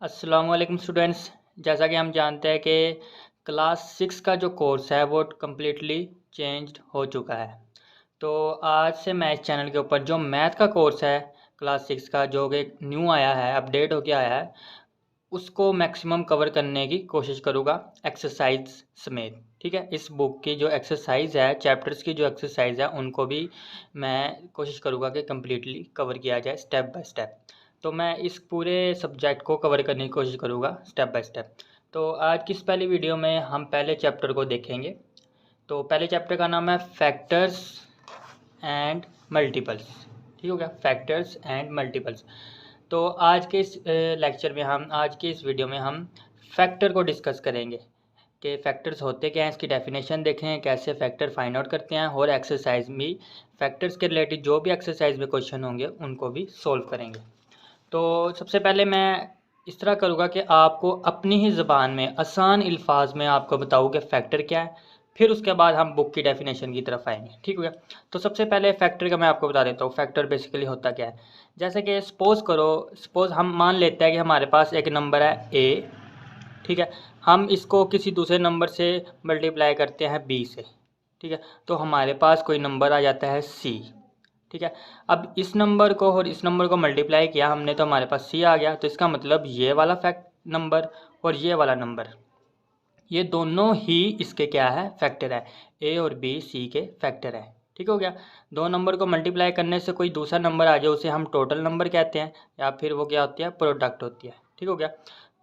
अस्सलाम वालेकुम स्टूडेंट्स। जैसा कि हम जानते हैं कि क्लास 6 का जो कोर्स है वो कम्प्लीटली चेंज्ड हो चुका है। तो आज से मैं इस चैनल के ऊपर जो मैथ का कोर्स है क्लास 6 का, जो कि न्यू आया है, अपडेट होके आया है, उसको मैक्सिमम कवर करने की कोशिश करूँगा एक्सरसाइज समेत। ठीक है, इस बुक की जो एक्सरसाइज है, चैप्टर्स की जो एक्सरसाइज है, उनको भी मैं कोशिश करूँगा कि कम्प्लीटली कवर किया जाए स्टेप बाय स्टेप। तो मैं इस पूरे सब्जेक्ट को कवर करने की कोशिश करूँगा स्टेप बाय स्टेप। तो आज की इस पहली वीडियो में हम पहले चैप्टर को देखेंगे। तो पहले चैप्टर का नाम है फैक्टर्स एंड मल्टीपल्स। ठीक हो गया, फैक्टर्स एंड मल्टीपल्स। तो आज के इस लेक्चर में आज की इस वीडियो में हम फैक्टर को डिस्कस करेंगे कि फैक्टर्स होते क्या हैं, इसकी डेफिनेशन देखें, कैसे फैक्टर फाइंड आउट करते हैं, और एक्सरसाइज में फैक्टर्स के रिलेटेड जो भी एक्सरसाइज में क्वेश्चन होंगे उनको भी सोल्व करेंगे। तो सबसे पहले मैं इस तरह करूँगा कि आपको अपनी ही ज़बान में आसान अल्फाज में आपको बताऊँ कि फ़ैक्टर क्या है, फिर उसके बाद हम बुक की डेफिनेशन की तरफ आएंगे। ठीक हो गया। तो सबसे पहले फैक्टर का मैं आपको बता देता हूँ, फैक्टर बेसिकली होता क्या है। जैसे कि सपोज़ हम मान लेते हैं कि हमारे पास एक नंबर है ए। ठीक है, हम इसको किसी दूसरे नंबर से मल्टीप्लाई करते हैं बी से। ठीक है, तो हमारे पास कोई नंबर आ जाता है सी। ठीक है, अब इस नंबर को और इस नंबर को मल्टीप्लाई किया हमने तो हमारे पास सी आ गया। तो इसका मतलब ये वाला फैक्ट नंबर और ये वाला नंबर, ये दोनों ही इसके क्या है, फैक्टर है। ए और बी सी के फैक्टर है। ठीक हो गया। दो नंबर को मल्टीप्लाई करने से कोई दूसरा नंबर आ जाए उसे हम टोटल नंबर कहते हैं, या फिर वो क्या होती है, प्रोडक्ट होती है। ठीक हो गया।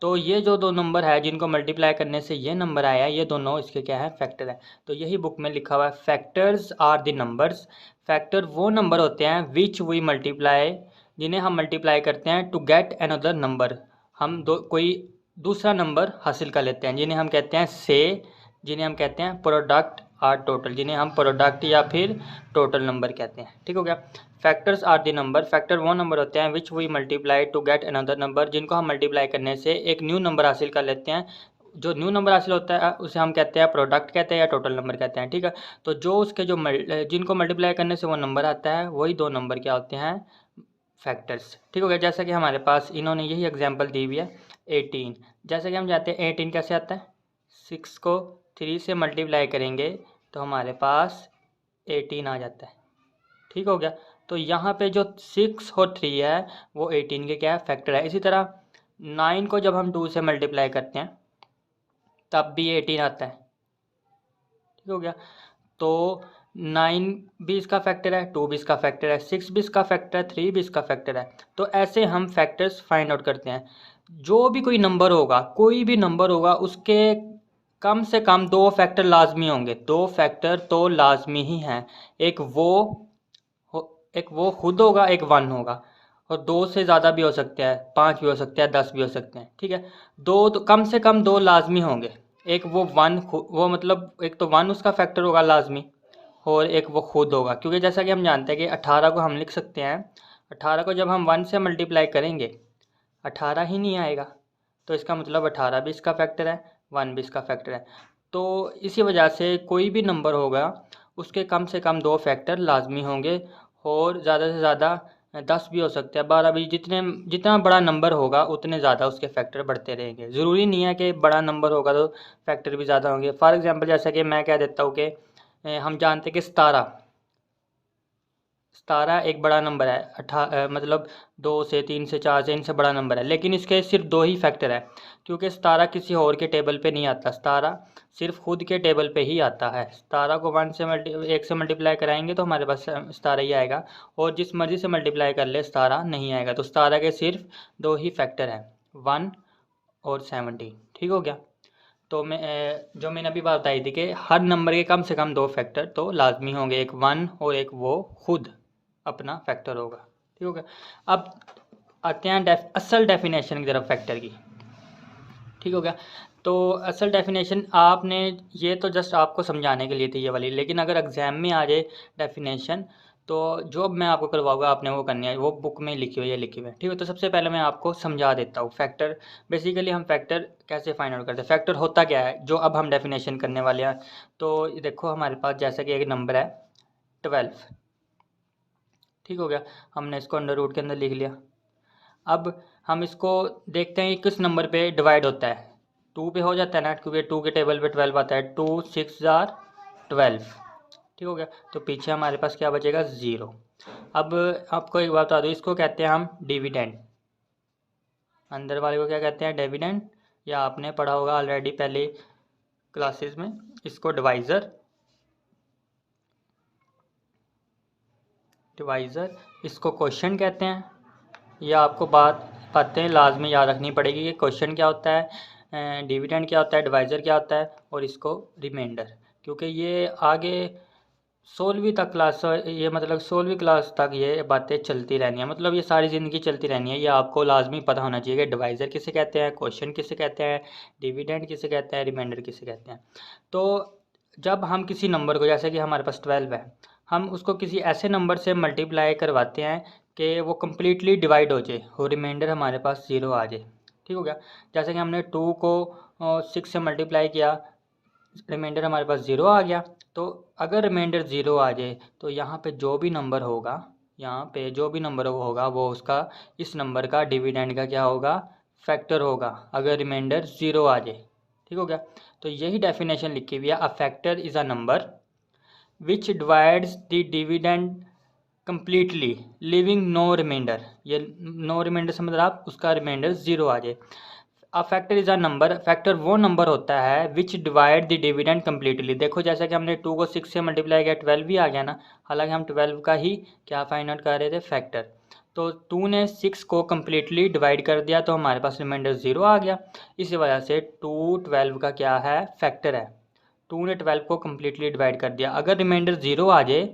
तो ये जो दो नंबर है जिनको मल्टीप्लाई करने से ये नंबर आया, ये दोनों इसके क्या है, फैक्टर है। तो यही बुक में लिखा हुआ है, factors are the numbers. Factor वो नंबर होते हैं विच वी मल्टीप्लाई, जिन्हें हम मल्टीप्लाई करते हैं टू गेट अनदर नंबर। हम कोई दूसरा नंबर हासिल कर लेते हैं, जिन्हें हम कहते हैं से, जिन्हें हम कहते हैं प्रोडक्ट आर टोटल, जिन्हें हम प्रोडक्ट या फिर टोटल नंबर कहते हैं। ठीक हो गया। Factors are the number, factor वो नंबर होते हैं which we multiply to get another number, जिनको हम मल्टीप्लाई करने से एक न्यू नंबर हासिल कर लेते हैं। जो न्यू नंबर हासिल होता है उसे हम कहते हैं प्रोडक्ट कहते हैं या टोटल नंबर कहते हैं। ठीक है, तो जो उसके जो जिनको मल्टीप्लाई करने से वो नंबर आता है, वही दो नंबर क्या होते हैं, फैक्टर्स। ठीक हो गया। जैसा कि हमारे पास इन्होंने यही एग्जांपल दी हुई है 18। जैसा कि हम जानते हैं 18 कैसे आता है, 6 को 3 से मल्टीप्लाई करेंगे तो हमारे पास 18 आ जाता है। ठीक हो गया। तो यहाँ पे जो 6 और 3 है वो 18 के क्या है, फैक्टर है। इसी तरह 9 को जब हम 2 से मल्टीप्लाई करते हैं तब भी 18 आता है। ठीक हो गया। तो 9 भी इसका फैक्टर है, 2 भी इसका फैक्टर है, 6 भी इसका फैक्टर है, 3 भी इसका फैक्टर है। तो ऐसे हम फैक्टर्स फाइंड आउट करते हैं। जो भी कोई नंबर होगा, कोई भी नंबर होगा, उसके कम से कम दो फैक्टर लाजमी होंगे। दो फैक्टर तो लाजमी ही हैं। एक वो एक वो खुद होगा, एक वन होगा, और दो से ज़्यादा भी हो सकते हैं, 5 भी हो सकते हैं, 10 भी हो सकते हैं। ठीक है, दो तो कम से कम दो लाजमी होंगे। एक वो वन, वो मतलब एक तो वन उसका फैक्टर होगा लाजमी, और एक वो खुद होगा। क्योंकि जैसा कि हम जानते हैं कि 18 को हम लिख सकते हैं, 18 को जब हम 1 से मल्टीप्लाई करेंगे 18 ही नहीं आएगा। तो इसका मतलब 18 भी इसका फैक्टर है, 1 भी इसका फैक्टर है। तो इसी वजह से कोई भी नंबर होगा उसके कम से कम दो फैक्टर लाजमी होंगे, और ज़्यादा से ज़्यादा 10 भी हो सकते हैं, 12 भी। जितना बड़ा नंबर होगा उतने ज़्यादा उसके फैक्टर बढ़ते रहेंगे। ज़रूरी नहीं है कि बड़ा नंबर होगा तो फैक्टर भी ज़्यादा होंगे। फॉर एग्जांपल जैसा कि मैं कह देता हूँ कि हम जानते हैं कि 17 एक बड़ा नंबर है। मतलब 2 से 3 से 4 से इनसे बड़ा नंबर है, लेकिन इसके सिर्फ दो ही फैक्टर है। क्योंकि 17 किसी और के टेबल पे नहीं आता, 17 सिर्फ खुद के टेबल पे ही आता है। 17 को 1 से मल्टीप्लाई कराएंगे तो हमारे पास 17 ही आएगा, और जिस मर्जी से मल्टीप्लाई कर ले 17 नहीं आएगा। तो 17 के सिर्फ दो ही फैक्टर हैं, 1 और 17। ठीक हो गया। तो जो मैंने अभी बात बताई थी कि हर नंबर के कम से कम दो फैक्टर तो लाजमी होंगे, एक 1 और एक वो खुद अपना फैक्टर होगा। ठीक हो गया। अब आते हैं असल डेफिनेशन की तरफ फैक्टर की। ठीक हो गया। तो असल डेफिनेशन आपने, ये तो जस्ट आपको समझाने के लिए थी ये वाली, लेकिन अगर एग्ज़ाम में आ जाए डेफिनेशन तो जो मैं आपको करवाऊंगा आपने वो करनी है, वो बुक में लिखी हुई है, लिखी हुई है। ठीक है, तो सबसे पहले मैं आपको समझा देता हूँ फैक्टर। बेसिकली हम फैक्टर कैसे फाइंड आउट करते हैं, फैक्टर होता क्या है, जो अब हम डेफिनेशन करने वाले हैं। तो देखो हमारे पास जैसा कि एक नंबर है 12। ठीक हो गया, हमने इसको अंडर रूट के अंदर लिख लिया। अब हम इसको देखते हैं कि किस नंबर पे डिवाइड होता है। 2 पे हो जाता है ना, क्योंकि 2 के टेबल पे 12 आता है। 2 6 जार 12, ठीक हो गया। तो पीछे हमारे पास क्या बचेगा, 0। अब आपको एक बात बता दूँ, इसको कहते हैं हम डिविडेंड। अंदर वाले को क्या कहते हैं, डिविडेंड, या आपने पढ़ा होगा ऑलरेडी पहले क्लासेस में इसको डिवाइज़र, इसको क्वेश्चन कहते हैं। ये आपको बातें लाजमी याद रखनी पड़ेगी कि क्वेश्चन क्या होता है, डिविडेंड क्या होता है, डिवाइज़र क्या होता है, और इसको रिमाइंडर, क्योंकि ये आगे 16वीं तक क्लास, ये मतलब 16वीं क्लास तक ये बातें चलती रहनी है, मतलब ये सारी ज़िंदगी चलती रहनी है। ये आपको लाजमी पता होना चाहिए कि डिवाइज़र किसे कहते हैं, क्वेश्चन किसे कहते हैं, डिविडेंड किसे कहते हैं, रिमाइंडर किसे कहते हैं। तो जब हम किसी नंबर को, जैसे कि हमारे पास 12 है, हम उसको किसी ऐसे नंबर से मल्टीप्लाई करवाते हैं कि वो कम्प्लीटली डिवाइड हो जाए और रिमाइंडर हमारे पास 0 आ जाए, ठीक हो गया। जैसे कि हमने 2 को 6 से मल्टीप्लाई किया, रिमाइंडर हमारे पास 0 आ गया। तो अगर रिमाइंडर 0 आ जाए तो यहाँ पे जो भी नंबर होगा, वो उसका, इस नंबर का डिविडेंड का क्या होगा, फैक्टर होगा, अगर रिमाइंडर 0 आ जाए, ठीक हो गया। तो यही डेफिनेशन लिखी हुई है, a factor is a number which divides the dividend completely leaving no remainder. ये नो रिमाइंडर से मतलब आप उसका रिमाइंडर 0 आ जाए। A factor is a number, factor वो नंबर होता है which divide the dividend completely. देखो जैसा कि हमने 2 को 6 से मल्टीप्लाई किया, 12 भी आ गया ना, हालांकि हम 12 का ही क्या फाइंड आउट कर रहे थे, फैक्टर। तो 2 ने 6 को कम्प्लीटली डिवाइड कर दिया तो हमारे पास रिमाइंडर 0 आ गया। इसी वजह से 2 12 का क्या है, फैक्टर है। 2 ने 12 को कम्प्लीटली डिवाइड कर दिया, अगर रिमाइंडर 0 आ जाए,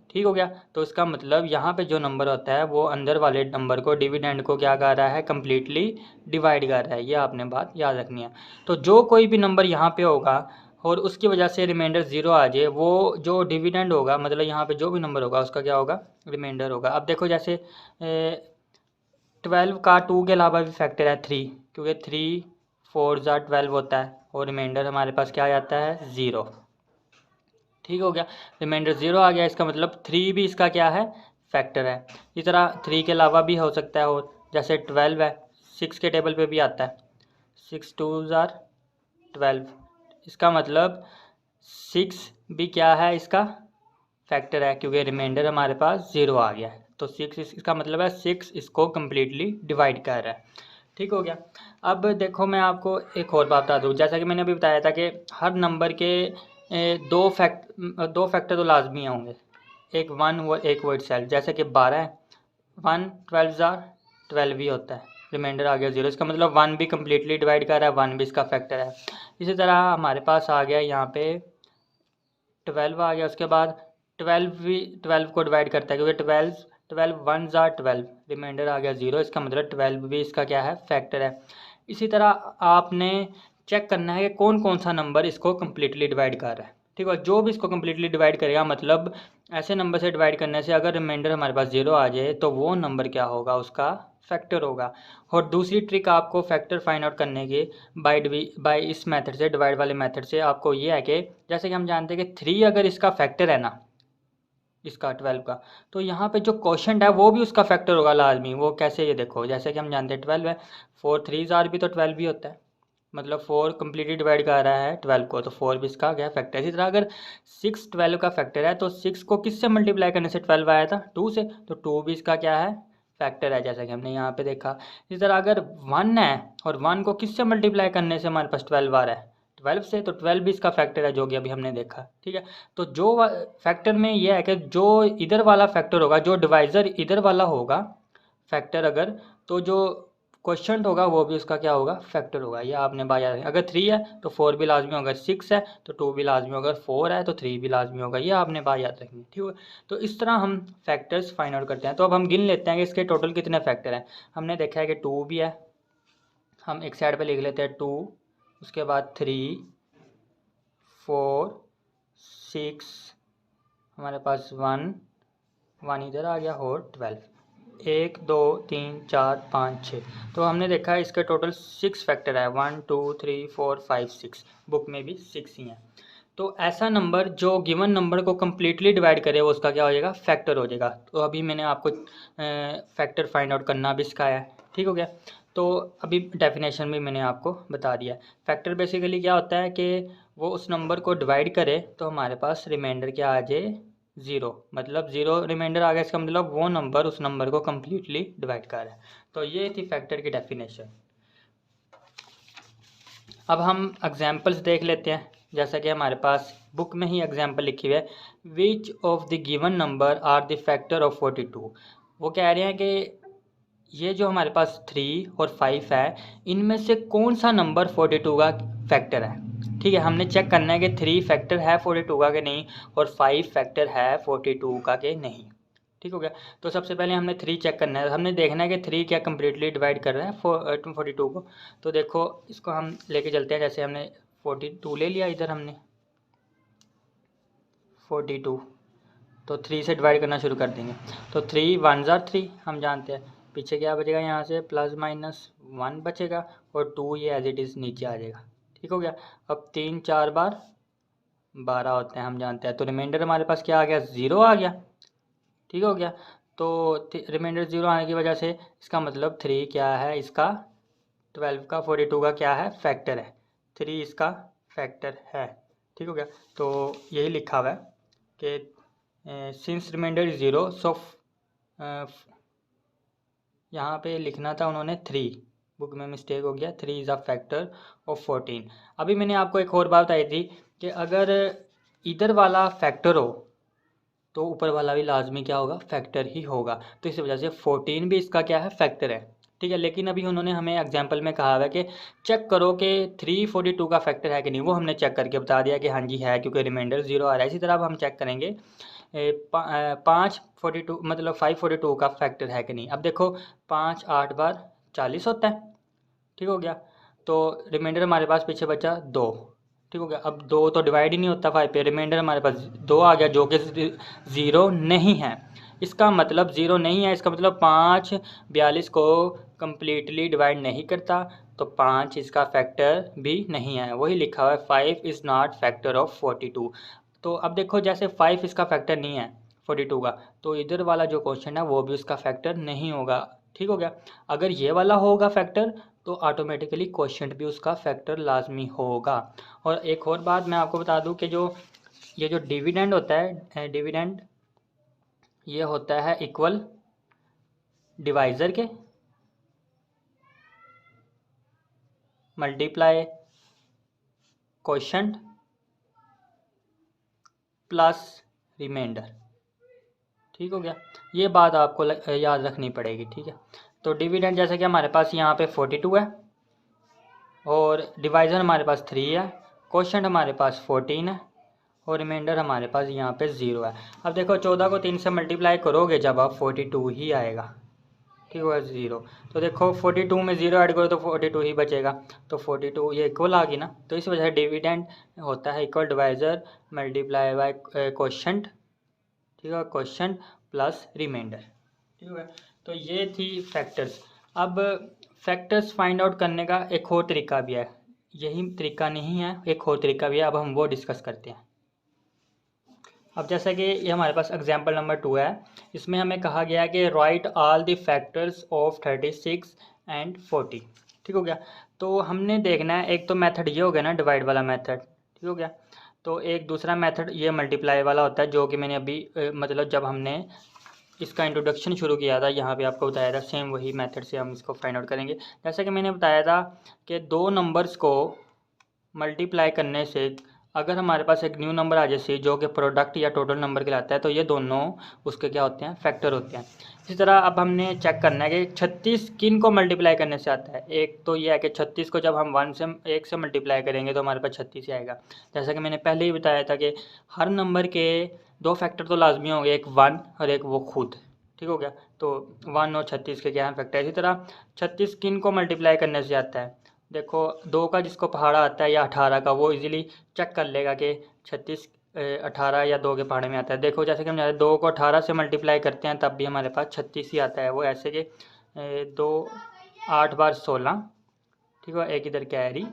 ठीक हो गया, तो इसका मतलब यहाँ पे जो नंबर होता है वो अंदर वाले नंबर को, डिविडेंड को क्या कर रहा है, कम्प्लीटली डिवाइड कर रहा है। ये आपने बात याद रखनी है। तो जो कोई भी नंबर यहाँ पे होगा और उसकी वजह से रिमाइंडर 0 आ जाए, वो जो डिविडेंड होगा, मतलब यहाँ पे जो भी नंबर होगा उसका क्या होगा, रिमाइंडर होगा। अब देखो जैसे 12 का 2 के अलावा भी फैक्टर है 3, क्योंकि 3 4 ज़ा 12 होता है, और रिमाइंडर हमारे पास क्या आ जाता है, 0, ठीक हो गया। रिमाइंडर 0 आ गया, इसका मतलब 3 भी इसका क्या है, फैक्टर है। इस तरह 3 के अलावा भी हो सकता है, और जैसे 12 है, 6 के टेबल पे भी आता है, 6 2 ज़ार 12, इसका मतलब 6 भी क्या है, इसका फैक्टर है, क्योंकि रिमाइंडर हमारे पास 0 आ गया है। तो 6 इसका मतलब है 6 इसको कम्प्लीटली डिवाइड कर रहा है, ठीक हो गया। अब देखो मैं आपको एक और बात बता दूँ, जैसा कि मैंने अभी बताया था कि हर नंबर के दो फैक्टर तो लाजमी होंगे, एक 1 व एक वो इटसेल्फ। जैसे कि 12 है, 1 12 ज़ार 12 ही होता है, रिमाइंडर आ गया 0, इसका मतलब 1 भी कम्प्लीटली डिवाइड कर रहा है, 1 भी इसका फैक्टर है। इसी तरह हमारे पास आ गया यहाँ पे 12 आ गया, उसके बाद 12 भी 12 को डिवाइड करता है, क्योंकि 12 1 ज़ार 12, रिमाइंडर आ गया 0, इसका मतलब 12 भी इसका क्या है, फैक्टर है। इसी तरह आपने चेक करना है कि कौन कौन सा नंबर इसको कम्प्लीटली डिवाइड कर रहा है, ठीक है। जो भी इसको कम्प्लीटली डिवाइड करेगा, मतलब ऐसे नंबर से डिवाइड करने से अगर रिमाइंडर हमारे पास 0 आ जाए तो वो नंबर क्या होगा, उसका फैक्टर होगा। और दूसरी ट्रिक आपको फैक्टर फाइंड आउट करने की बाय इस मेथड से, डिवाइड वाले मेथड से, आपको ये है कि जैसे कि हम जानते हैं कि 3 अगर इसका फैक्टर है ना, इसका 12 का, तो यहाँ पे जो क्वेश्चन है वो भी उसका फैक्टर होगा लाजमी। वो कैसे, ये देखो, जैसे कि हम जानते हैं 12 है, 4 3 ज़ार भी तो 12 भी होता है, मतलब 4 कम्प्लीटली डिवाइड कर रहा है 12 को, तो 4 भी इसका क्या फैक्टर है। इसी तरह अगर 6 12 का फैक्टर है, तो 6 को किससे मल्टीप्लाई करने से 12 आया था, 2 से, तो 2 भी इसका क्या है, फैक्टर है, जैसा कि हमने यहाँ पे देखा। इसी तरह अगर 1 है और 1 को किससे मल्टीप्लाई करने से हमारे पास 12 आ रहा है, 12 से, तो 12 भी इसका फैक्टर है, जो कि अभी हमने देखा, ठीक है। तो जो फैक्टर में ये है कि जो इधर वाला फैक्टर होगा, जो डिवाइज़र इधर वाला होगा फैक्टर, अगर तो जो क्वेश्चन होगा वो भी उसका क्या होगा, फैक्टर होगा। ये आपने बात याद रखनी। अगर 3 है तो 4 भी लाजमी होगा, 6 है तो 2 भी लाजमी होगा, अगर 4 है तो 3 भी लाजमी होगा। ये आपने बात याद रखनी, ठीक है। तो इस तरह हम फैक्टर्स फाइंड आउट करते हैं। तो अब हम गिन लेते हैं कि इसके टोटल कितने फैक्टर हैं। हमने देखा है कि 2 भी है, हम एक साइड पे लिख लेते हैं 2, उसके बाद 3 4 6, हमारे पास 1 इधर आ गया, और 12, 1 2 3 4 5 6। तो हमने देखा है इसके टोटल 6 फैक्टर है, 1 2 3 4 5 6, बुक में भी 6 ही हैं। तो ऐसा नंबर जो गिवन नंबर को कम्प्लीटली डिवाइड करे वो उसका क्या हो जाएगा, फैक्टर हो जाएगा। तो अभी मैंने आपको फैक्टर फाइंड आउट करना भी सिखाया है, ठीक हो गया। तो अभी डेफिनेशन भी मैंने आपको बता दिया है। फैक्टर बेसिकली क्या होता है कि वो उस नंबर को डिवाइड करे तो हमारे पास रिमाइंडर क्या आ जाए, ज़ीरो। मतलब ज़ीरो रिमाइंडर आ गया, इसका मतलब वो नंबर उस नंबर को कम्प्लीटली डिवाइड कर रहा है। तो ये थी फैक्टर की डेफिनेशन। अब हम एग्जाम्पल्स देख लेते हैं। जैसा कि हमारे पास बुक में ही एग्जाम्पल लिखी हुई है, which of the given number are the factor of 42। वो कह रहे हैं कि ये जो हमारे पास 3 और 5 है, इनमें से कौन सा नंबर 42 का फैक्टर है। ठीक है, हमने चेक करना है कि 3 फैक्टर है 42 का कि नहीं, और 5 फैक्टर है 42 का कि नहीं। ठीक हो गया। तो सबसे पहले हमने 3 चेक करना है, हमने देखना है कि 3 क्या कम्प्लीटली डिवाइड कर रहा है 42 को। तो देखो इसको हम लेके चलते हैं। जैसे हमने 42 ले लिया, इधर हमने 42, तो 3 से डिवाइड करना शुरू कर देंगे। तो 3 1 ज़ार 3 हम जानते हैं, पीछे क्या बचेगा, यहाँ से प्लस माइनस 1 बचेगा, और 2 ये एज इट इज़ नीचे आ जाएगा। ठीक हो गया। अब 3 4 बार 12 होते हैं, हम जानते हैं। तो रिमाइंडर हमारे पास क्या आ गया, 0 आ गया। ठीक हो गया। तो रिमाइंडर 0 आने की वजह से इसका मतलब 3 क्या है, इसका 12 का 42 का क्या है, फैक्टर है। 3 इसका फैक्टर है। ठीक हो गया। तो यही लिखा हुआ है कि सिंस रिमाइंडर इज 0 सो यहाँ पे लिखना था उन्होंने 3, बुक में मिस्टेक हो गया। 3 इज़ अ फैक्टर ऑफ 14। अभी मैंने आपको एक और बात बताई थी कि अगर इधर वाला फैक्टर हो तो ऊपर वाला भी लाजमी क्या होगा, फैक्टर ही होगा। तो इस वजह से 14 भी इसका क्या है, फैक्टर है। ठीक है, लेकिन अभी उन्होंने हमें एग्जाम्पल में कहा हुआ है कि चेक करो कि 342 का फैक्टर है कि नहीं। वो हमने चेक करके बता दिया कि हाँ जी है, क्योंकि रिमाइंडर 0 आ रहा है। इसी तरह अब हम चेक करेंगे 542 मतलब 542 का फैक्टर है कि नहीं। अब देखो 5 8 बार 40 होता है। ठीक हो गया। तो रिमाइंडर हमारे पास पीछे बचा 2। ठीक हो गया। अब 2 तो डिवाइड ही नहीं होता 5 पे, रिमाइंडर हमारे पास 2 आ गया, जो कि 0 नहीं है। इसका मतलब 0 नहीं है, इसका मतलब 5 42 को कम्प्लीटली डिवाइड नहीं करता, तो 5 इसका फैक्टर भी नहीं है। वही लिखा हुआ है 5 इज़ नॉट फैक्टर ऑफ 42। तो अब देखो जैसे 5 इसका फैक्टर नहीं है 42 का, तो इधर वाला जो क्वेश्चन है वो भी उसका फैक्टर नहीं होगा। ठीक हो गया। अगर ये वाला होगा फैक्टर, तो ऑटोमेटिकली क्वेश्चन भी उसका फैक्टर लाजमी होगा। और एक और बात मैं आपको बता दूं कि जो ये जो डिविडेंड होता है, डिविडेंड ये होता है इक्वल डिवाइज़र के मल्टीप्लाई क्वोशंट प्लस रिमाइंडर। ठीक हो गया। ये बात आपको याद रखनी पड़ेगी। ठीक है। तो डिविडेंड जैसे कि हमारे पास यहाँ पे 42 है, और डिवाइज़र हमारे पास 3 है, क्वोशंट हमारे पास 14 है, और रिमाइंडर हमारे पास यहाँ पे 0 है। अब देखो 14 को 3 से मल्टीप्लाई करोगे जब आप 42 ही आएगा। ठीक होगा 0। तो देखो 42 में 0 ऐड करो तो 42 ही बचेगा। तो 42 ये इक्वल आ गई ना। तो इस वजह से डिविडेंड होता है equal divisor multiply by quotient. ठीक है, क्वोशंट प्लस रिमाइंडर। ठीक है। तो ये थी फैक्टर्स। अब फैक्टर्स फाइंड आउट करने का एक और तरीका भी है, यही तरीका नहीं है, एक और तरीका भी है। अब हम वो डिस्कस करते हैं। अब जैसा कि ये हमारे पास एग्जाम्पल नंबर 2 है, इसमें हमें कहा गया है कि right all the factors of 36 and 40। ठीक हो गया। तो हमने देखना है, एक तो मेथड ये हो गया ना, डिवाइड वाला मेथड। ठीक हो गया। तो एक दूसरा मेथड ये मल्टीप्लाई वाला होता है, जो कि मैंने अभी मतलब जब हमने इसका इंट्रोडक्शन शुरू किया था यहाँ पे आपको बताया था, सेम वही मेथड से हम इसको फाइंड आउट करेंगे। जैसा कि मैंने बताया था कि दो नंबर्स को मल्टीप्लाई करने से अगर हमारे पास एक न्यू नंबर आ जाए जो कि प्रोडक्ट या टोटल नंबर कहलाता है, तो ये दोनों उसके क्या होते हैं, फैक्टर होते हैं। इसी तरह अब हमने चेक करना है कि 36 किन को मल्टीप्लाई करने से आता है। एक तो ये है कि 36 को जब हम 1 से मल्टीप्लाई करेंगे तो हमारे पास 36 ही आएगा। जैसा कि मैंने पहले ही बताया था कि हर नंबर के 2 फैक्टर तो लाजमी होंगे, एक 1 और एक वो खुद। ठीक हो गया। तो 1 और 36 के क्या हैं, फैक्टर। इसी तरह 36 किन को मल्टीप्लाई करने से आता है। देखो 2 का जिसको पहाड़ा आता है या 18 का, वो इजीली चेक कर लेगा कि 36 18 या 2 के पहाड़े में आता है। देखो जैसे कि हम 2 को 18 से मल्टीप्लाई करते हैं तब भी हमारे पास 36 ही आता है। वो ऐसे कि 2 8 बार 16। ठीक है, एक इधर कैरी,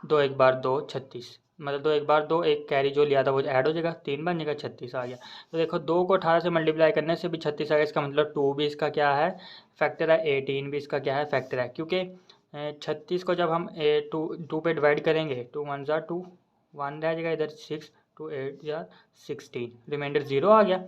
2 1 बार 2 36, मतलब 2 एक बार 2, एक कैरी जो लिया था वो ऐड हो जाएगा, 3 बन जाएगा, 36 आ गया। तो देखो 2 को 18 से मल्टीप्लाई करने से भी 36 आ गया। इसका मतलब 2 भी इसका क्या है, फैक्टर है, 18 भी इसका क्या है, फैक्टर है। क्योंकि 36 को जब हम 2 पे डिवाइड करेंगे, 2 1 ज़ा 2, 1 रह जाएगा इधर, 6 2 8 या 16, रिमाइंडर 0 आ गया।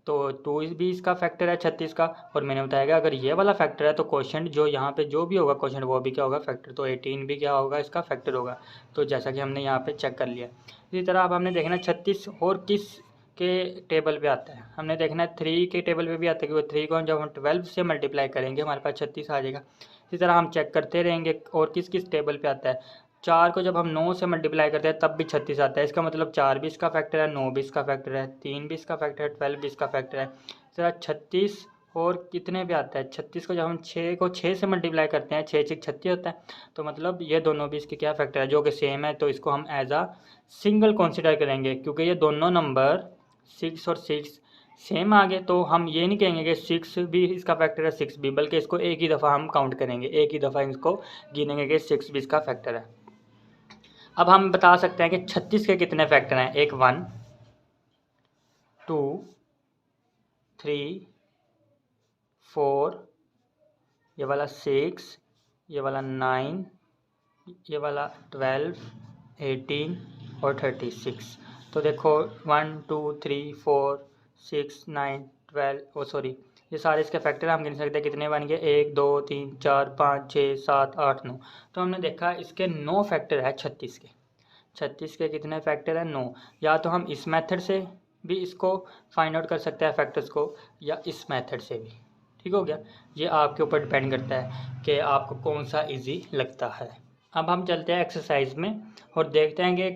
तो 2 भी इसका फैक्टर है 36 का। और मैंने बताया कि अगर ये वाला फैक्टर है तो क्वेश्चन जो यहाँ पे जो भी होगा क्वेश्चन वो भी क्या होगा, फैक्टर। तो 18 भी क्या होगा, इसका फैक्टर होगा। तो जैसा कि हमने यहाँ पे चेक कर लिया। इसी तरह अब हमने देखना 36 और किस के टेबल पे आता है। हमने देखना है 3 के टेबल पे भी आता है, कि वो 3 को जब हम 12 से मल्टीप्लाई करेंगे हमारे पास 36 आ जाएगा। इसी तरह हम चेक करते रहेंगे और किस किस टेबल पे आता है। 4 को जब हम 9 से मल्टीप्लाई करते हैं तब भी 36 आता है। इसका मतलब 4 भी इसका फैक्टर है, 9 भी इसका फैक्टर है, 3 भी इसका फैक्टर है, 12 भी इसका फैक्टर है। इस तरह 36 और कितने पे आता है, 36 को जब हम 6 को 6 से मल्टीप्लाई करते हैं, 6 6 36 होता है। तो मतलब ये दोनों भी इसके क्या फैक्टर है, जो कि सेम है। तो इसको हम एज आ सिंगल कंसिडर करेंगे, क्योंकि ये दोनों नंबर 6 और 6 सेम आ गए। तो हम ये नहीं कहेंगे कि 6 भी इसका फैक्टर है, 6 भी, बल्कि इसको एक ही दफ़ा हम काउंट करेंगे, एक ही दफ़ा इसको गिनेंगे कि 6 भी इसका फैक्टर है। अब हम बता सकते हैं कि 36 के कितने फैक्टर हैं। एक 1 2 3 4, ये वाला 6, ये वाला 9, ये वाला 12, 18 और 36। तो देखो 1 2 3 4 6 9 12, ओ सॉरी, ये सारे इसके फैक्टर हम गिन सकते हैं। कितने बन गए, 1 2 3 4 5 6 7 8 9। तो हमने देखा इसके 9 फैक्टर है 36 के। 36 के कितने फैक्टर है, 9। या तो हम इस मेथड से भी इसको फाइंड आउट कर सकते हैं फैक्टर्स को, या इस मेथड से भी। ठीक हो गया। ये आपके ऊपर डिपेंड करता है कि आपको कौन सा इजी लगता है। अब हम चलते हैं एक्सरसाइज में और देखते हैं कि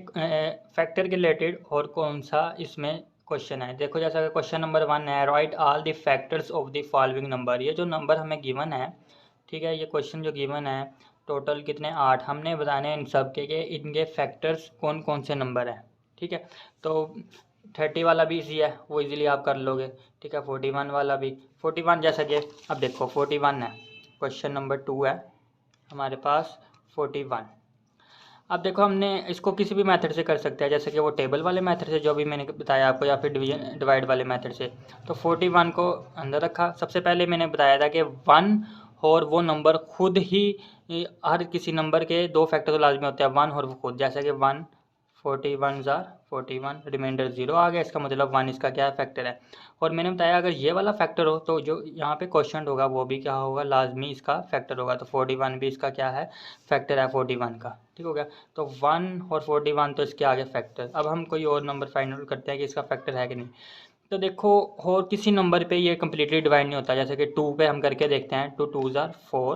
फैक्टर के रिलेटेड और कौन सा इसमें क्वेश्चन है। देखो जैसा कि क्वेश्चन नंबर 1 है, right all the factors of the following number. ये जो नंबर हमें गिवन है, ठीक है, ये क्वेश्चन जो गिवन है टोटल कितने 8, हमने बताने इन सब के कि इनके फैक्टर्स कौन कौन से नंबर हैं। ठीक है, तो 30 वाला भी इजी है, वो इजीली आप कर लोगे। ठीक है, 41 वाला भी, 41 जैसा कि अब देखो 41 है, क्वेश्चन नंबर 2 है हमारे पास 41। अब देखो हमने इसको किसी भी मेथड से कर सकते हैं, जैसे कि वो टेबल वाले मेथड से जो भी मैंने बताया आपको, या फिर डिवीजन डिवाइड वाले मेथड से। तो 41 को अंदर रखा। सबसे पहले मैंने बताया था कि 1 और वो नंबर खुद ही, हर किसी नंबर के 2 फैक्टर तो लाजमी होते हैं, 1 और वो खुद। जैसे कि 1 41 ज़ार 41, रिमाइंडर 0 आ गया, इसका मतलब 1 इसका क्या है, फैक्टर है। और मैंने बताया अगर ये वाला फैक्टर हो तो जो यहाँ पे क्वेश्चन होगा वो भी क्या होगा, लाजमी इसका फैक्टर होगा। तो 41 भी इसका क्या है, फैक्टर है 41 का। ठीक हो गया। तो 1 और 41 तो इसके आगे फैक्टर। अब हम कोई और नंबर फाइंड आउट करते हैं कि इसका फैक्टर है कि नहीं। तो देखो और किसी नंबर पे ये कम्प्लीटली डिवाइड नहीं होता। जैसे कि 2 पे हम करके देखते हैं, 2 2 ज़ार 4।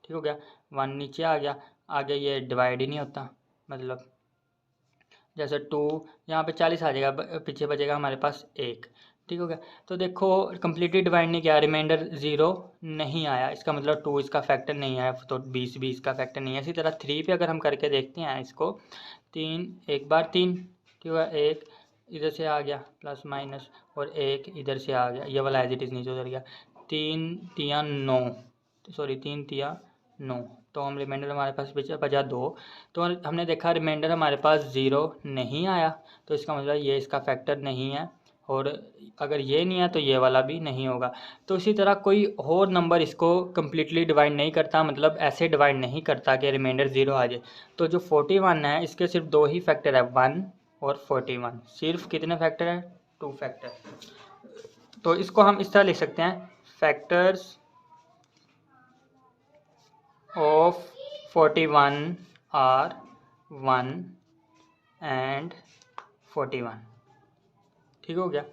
ठीक हो गया, 1 नीचे आ गया, आगे ये डिवाइड ही नहीं होता। मतलब जैसे 2 यहाँ पे 40 आ जाएगा, पीछे बचेगा हमारे पास 1। ठीक हो गया। तो देखो कम्प्लीटली डिवाइड नहीं किया, रिमाइंडर 0 नहीं आया, इसका मतलब 2 इसका फैक्टर नहीं आया, तो 20 भी इसका फैक्टर नहीं है। इसी तरह 3 पे अगर हम करके देखते हैं इसको, 3 एक बार 3, ठीक है, 1 इधर से आ गया प्लस माइनस, और 1 इधर से आ गया, ये वाला एज इट इज़ नीचे उधर गया। 3 तिया 9, सॉरी 3 तिया 9, तो हम रिमाइंडर हमारे पास बचा 2। तो हमने देखा रिमाइंडर हमारे पास 0 नहीं आया, तो इसका मतलब ये इसका फैक्टर नहीं है। और अगर ये नहीं है तो ये वाला भी नहीं होगा। तो इसी तरह कोई और नंबर इसको कम्प्लीटली डिवाइड नहीं करता, मतलब ऐसे डिवाइड नहीं करता कि रिमाइंडर 0 आ जाए। तो जो 41 है इसके सिर्फ 2 ही फैक्टर है, 1 और 41। सिर्फ कितने फैक्टर है, 2 फैक्टर। तो इसको हम इस तरह लिख सकते हैं, फैक्टर्स of 41 are 1 and 41। ठीक हो गया।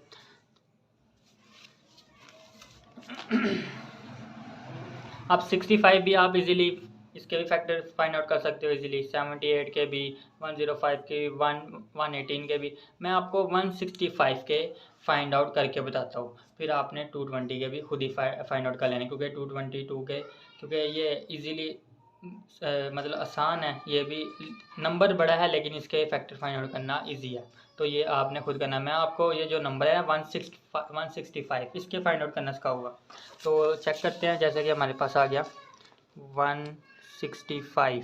अब 65 भी आप इजीली इसके भी फैक्टर फाइंड आउट कर सकते हो इजीली, 78 के भी, 105 के भी, 118 के भी। मैं आपको 165 के फाइंड आउट करके बताता हूँ, फिर आपने 220 के भी खुद ही फाइंड आउट कर लेने, क्योंकि 222 के, क्योंकि ये इजीली मतलब आसान है, ये भी नंबर बड़ा है लेकिन इसके फैक्टर फाइंड आउट करना इजी है। तो ये आपने खुद करना है। मैं आपको ये जो नंबर है 165 इसके फाइंड आउट करना सिखाऊंगा। तो चेक करते हैं, जैसे कि हमारे पास आ गया 165।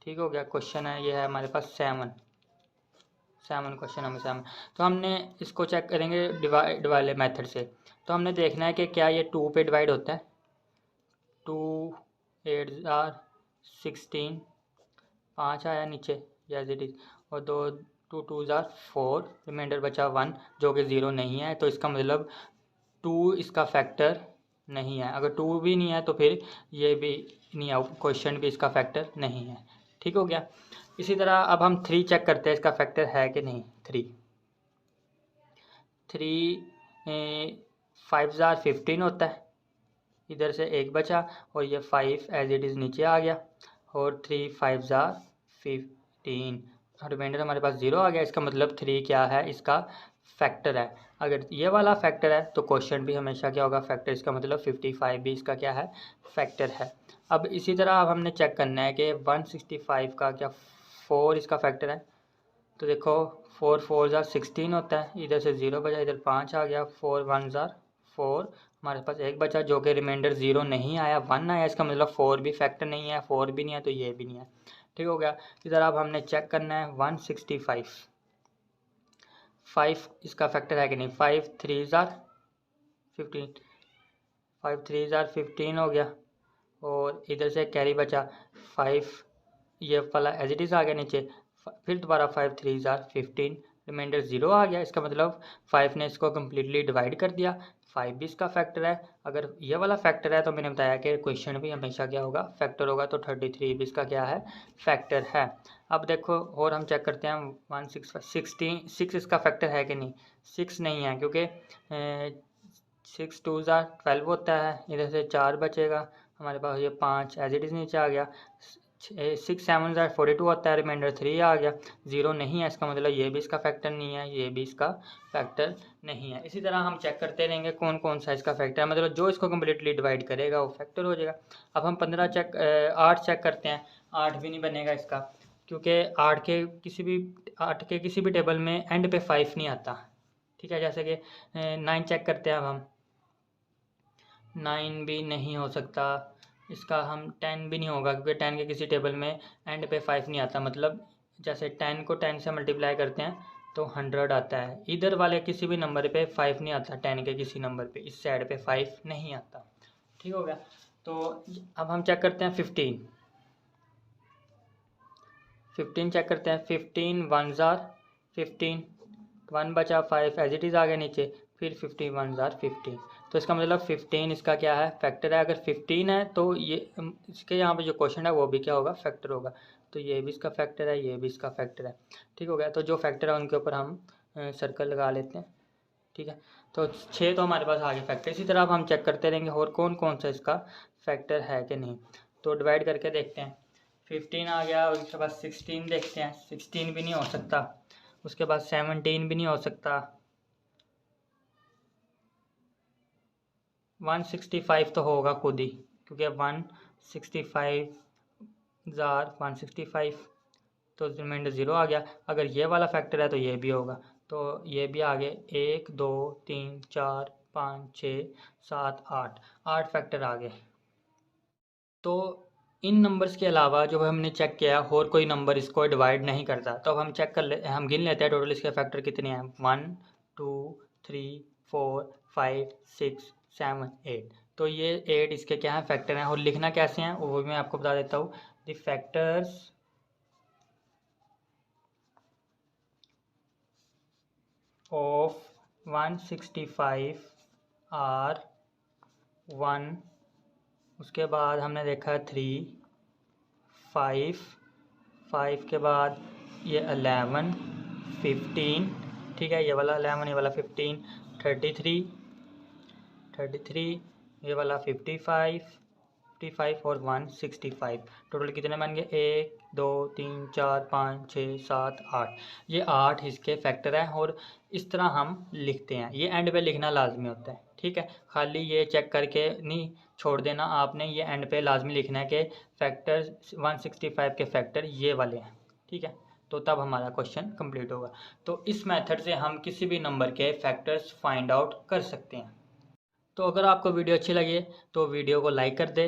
ठीक हो गया। क्वेश्चन है ये है हमारे पास 7। 7 क्वेश्चन नंबर 7। तो हमने इसको चेक करेंगे डिवाइड वाले मेथड से। तो हमने देखना है कि क्या ये 2 पे डिवाइड होता है। 2 8 16, 5 आया नीचे एज इट इज़, और 2 2 4, रिमाइंडर बचा 1 जो कि 0 नहीं है। तो इसका मतलब 2 इसका फैक्टर नहीं है। अगर 2 भी नहीं है तो फिर ये भी नहीं है, क्वेश्चन भी इसका फैक्टर नहीं है। ठीक हो गया। इसी तरह अब हम 3 चेक करते हैं इसका फैक्टर है कि नहीं। 3 5 15 होता है, इधर से 1 बचा और ये 5 एज इट इज़ नीचे आ गया, और 3 5 15, रिमाइंडर हमारे पास 0 आ गया। इसका मतलब 3 क्या है, इसका फैक्टर है। अगर ये वाला फैक्टर है तो क्वेश्चन भी हमेशा क्या होगा, फैक्टर। इसका मतलब 55 भी इसका क्या है, फैक्टर है। अब इसी तरह अब हमने चेक करना है कि 165 का क्या 4 इसका फैक्टर है। तो देखो 4 4 16 होता है, इधर से 0 बचा, इधर 5 आ गया, 4 1 4, हमारे पास 1 बचा जो कि रिमाइंडर 0 नहीं आया, 1 आया। इसका मतलब 4 भी फैक्टर नहीं है, 4 भी नहीं है तो ये भी नहीं है। ठीक हो गया। इधर अब हमने चेक करना है 165, 5 इसका फैक्टर है कि नहीं। 5 3 15, 5 3 15 हो गया, और इधर से कैरी बचा 5, ये वाला एज इट इज़ आ गया नीचे। फिर दोबारा 5 3 15, रिमाइंडर 0 आ गया। इसका मतलब 5 ने इसको कम्प्लीटली डिवाइड कर दिया, 5 भी इसका फैक्टर है। अगर ये वाला फैक्टर है तो मैंने बताया कि क्वेश्चन भी हमेशा क्या होगा, फैक्टर होगा। तो 33 भी इसका क्या है, फैक्टर है। अब देखो और हम चेक करते हैं 165 6 इसका फैक्टर है कि नहीं। 6 नहीं है, क्योंकि 6 2 12 होता है, इधर से 4 बचेगा हमारे पास, ये 5 एज इट इज़ नीचे आ गया। 6 7 42 होता है, रिमाइंडर 3 आ गया, 0 नहीं है। इसका मतलब ये भी इसका फैक्टर नहीं है, ये भी इसका फैक्टर नहीं है। इसी तरह हम चेक करते रहेंगे कौन कौन सा इसका फैक्टर है, मतलब जो इसको कम्प्लीटली डिवाइड करेगा वो फैक्टर हो जाएगा। अब हम 8 चेक करते हैं। 8 भी नहीं बनेगा इसका, क्योंकि 8 के किसी भी टेबल में एंड पे 5 नहीं आता। ठीक है, जैसे कि 9 चेक करते हैं। अब हम 9 भी नहीं हो सकता इसका, हम 10 भी नहीं होगा, क्योंकि 10 के किसी टेबल में एंड पे 5 नहीं आता। मतलब जैसे 10 को 10 से मल्टीप्लाई करते हैं तो 100 आता है। इधर वाले किसी भी नंबर पे 5 नहीं आता, 10 के किसी नंबर पे इस साइड पे 5 नहीं आता। ठीक हो गया। तो अब हम चेक करते हैं 15 चेक करते हैं। 15 1 15, 1 बचा, 5 एज इट इज़ आ गया नीचे, फिर 51 15। तो इसका मतलब 15 इसका क्या है, फैक्टर है। अगर 15 है तो ये इसके यहाँ पे जो क्वेश्चन है वो भी क्या होगा, फैक्टर होगा। तो ये भी इसका फैक्टर है, ये भी इसका फैक्टर है। ठीक हो गया। तो जो फैक्टर है उनके ऊपर हम सर्कल लगा लेते हैं। ठीक है, तो 6 तो हमारे पास आ गए फैक्टर। इसी तरह अब हम चेक करते रहेंगे और कौन कौन सा इसका फैक्टर है कि नहीं। तो डिवाइड करके देखते हैं। 15 आ गया, और उसके बाद 16 देखते हैं। 16 भी नहीं हो सकता। उसके बाद 17 भी नहीं हो सकता। 165 तो होगा खुद ही, क्योंकि 165 165, तो रिमाइंडर 0 आ गया। अगर ये वाला फैक्टर है तो ये भी होगा। तो ये भी आगे 1 2 3 4 5 6 7 8 फैक्टर आ गए। तो इन नंबर्स के अलावा जो हमने चेक किया और कोई नंबर इसको डिवाइड नहीं करता। तो अब हम चेक हम गिन लेते हैं टोटल इसके फैक्टर कितने हैं। 1 2 3 4 5 6 7 8। तो ये 8 इसके क्या हैं, फैक्टर हैं। और लिखना कैसे हैं वो भी मैं आपको बता देता हूँ। द फैक्टर्स ऑफ 165 आर 1, उसके बाद हमने देखा 3 5 के बाद ये 11 15। ठीक है, ये वाला 11, ये वाला 15, 33 ये वाला 55 और 165। टोटल कितने बन गए, 1 2 3 4 5 6 7 8। ये 8 इसके फैक्टर हैं, और इस तरह हम लिखते हैं। ये एंड पे लिखना लाजमी होता है। ठीक है, खाली ये चेक करके नहीं छोड़ देना आपने, ये एंड पे लाजमी लिखना है कि फैक्टर 165 के फैक्टर ये वाले हैं। ठीक है, तो तब हमारा क्वेश्चन कंप्लीट होगा। तो इस मेथड से हम किसी भी नंबर के फैक्टर्स फाइंड आउट कर सकते हैं। तो अगर आपको वीडियो अच्छी लगे तो वीडियो को लाइक कर दे,